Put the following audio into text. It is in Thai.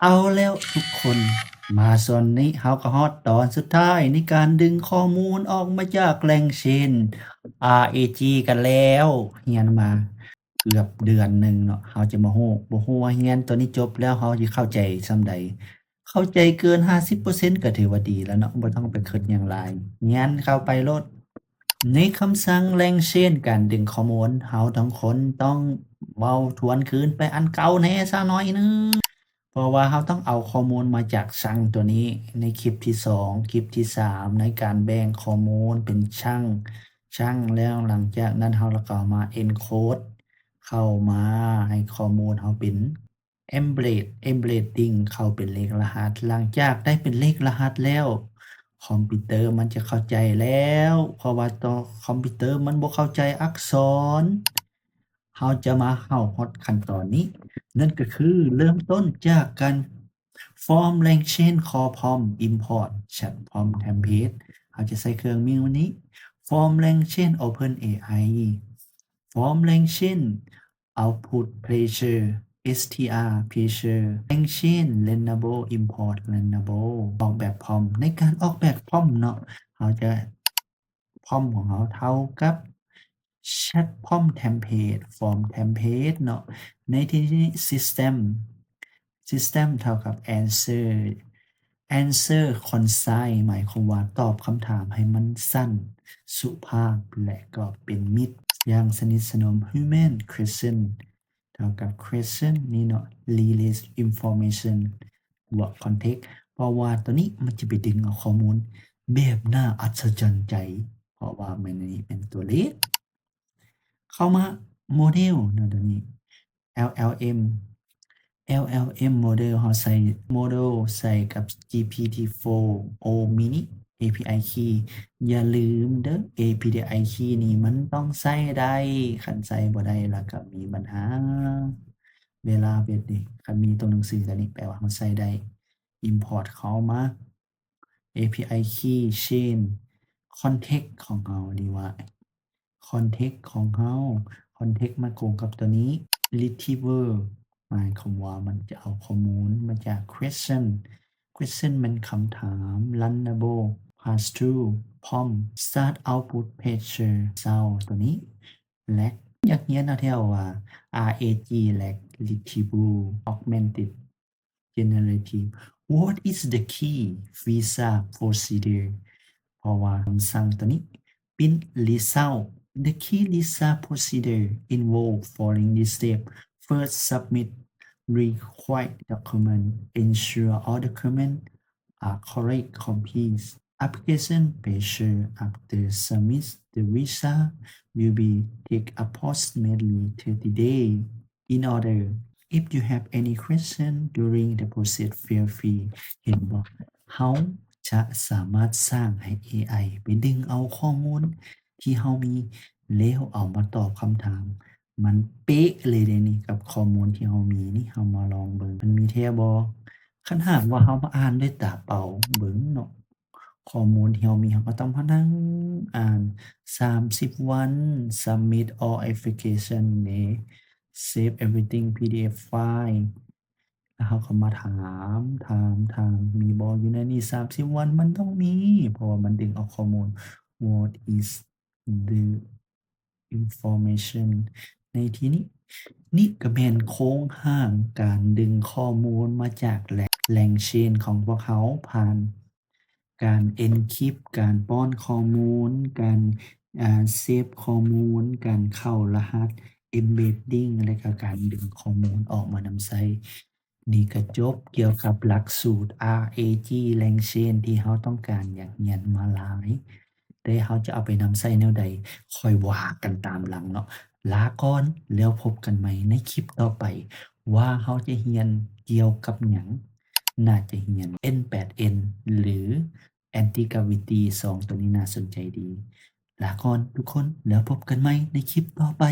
เอาแล้วทุกคนมาส่วนนี้เฮาก็ฮอดตอนสุดท้ายในการดึงข้อมูลออกมาจากแหล่งเช่น RAG กันแล้วเรียนมาเกือบเดือนหนึ่งเนาะเฮาจะมาฮู้บ่ฮู้ว่าเรียนตัวนี้จบแล้วเฮาสิเข้าใจส่ำใดเข้าใจเกิน 50% ก็ถือว่าดีแล้วเนาะบ่ต้องไปคิดหยังหลายเรียนเข้าไปโลดในคำสั่งแหล่งเช่นการดึงข้อมูลเฮาทั้งคนต้องเว้าทวนคืนไปอันเก่าแหน่ซะหน่อยหนึ่งเพราะว่าเฮาต้องเอาข้อมูลมาจากสั่งตัวนี้ในคลิปที่2คลิปที่3ในการแบ่งข้อมูลเป็นช่างแล้วหลังจากนั้นเฮาก็เอามา encode เข้ามาให้ข้อมูลเฮาเป็น embedding เข้าเป็นเลขรหัสหลังจากได้เป็นเลขรหัสแล้วคอมพิวเตอร์มันจะเข้าใจแล้วเพราะว่าต่อคอมพิวเตอร์มันบ่เข้าใจอักษรเฮาจะมาเข้าฮอดขั้นตอนนี้นั่นก็คือเริ่มต้นจากการ form LangChain call prompt import chat prompt template เฮาจะใส่เครื่องมือนี้ form LangChain OpenAI form LangChain output pressure str pressure LangChain learnable import learnable ออกแบบ prompt ในการออกแบบ prompt เนาะเฮาจะ prompt ของเราเท่ากับ chat prompt template form template เนาะในที่นี้ system เท่ากับ answer concise หมายความว่าตอบคำถามให้มันสั้นสุภาพและก็เป็นมิตรอย่างสนิทสนม human question เท่ากับ question นี่เนาะ release information บวก context เพราะว่าตัวนี้มันจะไปดึงเอาข้อมูลแบบน่าอัศจรรย์ใจเพราะว่ามันนี้เป็นตัวเลขเข้ามาโมเดลเนาะตัวนี้ LLM model เฮาใส่โมเดลใส่กับ GPT-4 O mini API key อย่าลืมเด้อ API key นี่มันต้องใส่ได้คันใส่บ่ได้แล้วก็มีปัญหาเวลาเฮ็ดนี่คันมีตัวหนังสือตัวนี้แปลว่าเฮาใส่ได้ import เข้ามา API key chain context ของเฮาดีว่า context ของเฮา context มาโกงกับตัวนี้ retriever หมายความว่ามันจะเอาข้อมูลมาจาก question มันคำถาม runnable pass through prompt start output pressure sound ตัวนี้และอยากเรียนแถวว่า RAG และ retrieval augmented generative what is the key visa procedure เพราะว่าคำสั่งตัวนี้เป็น result the key visa procedure involve following this step first submit required document ensure all documents are correct copies application pressure after submit the visa will be take approximately 30 days in order if you have any question during the process feel free เห็นบ่เฮาจะสามารถสร้างให้ AI ไปดึงเอาข้อมูลที่เฮามีแล้วเอามาตอบคำถามมันเป๊ะเลยเดะนี่กับข้อมูลที่เฮามีนี่เฮามาลองเบิ่งมันมีแท้บ่คันหากว่าเฮามาอ่านด้วยตาเปล่าเบิ่งเนาะข้อมูลที่เฮามีเฮาก็ต้องมานั่งอ่าน30 วัน submit all application นี่ save everything PDF file แล้วเฮาก็มาถามมีบ่อยู่ในนี้30 วันมันต้องมีเพราะว่ามันดึงเอาข้อมูล what is the information ในที่นี้นี่ก็แม่นโครงร่างการดึงข้อมูลมาจากแหล่งเชนของพวกเขาผ่านการ encrypt การป้อนข้อมูลการเซฟข้อมูลการเข้ารหัส embedding และก็การดึงข้อมูลออกมานำใช้นี่ก็จบเกี่ยวกับหลักสูตร RAG LangChain ที่เราต้องการอยากเรียนมาหลายแต่เราจะเอาไปนำใช้แนวใดค่อยว่ากันตามหลังเนาะลาก่อนแล้วพบกันใหม่ในคลิปต่อไปว่าเราจะเรียนเกี่ยวกับหยังน่าจะเรียน N8N หรือ Anti-gravity 2ตัวนี้น่าสนใจดีลาก่อนทุกคนแล้วพบกันใหม่ในคลิปต่อไป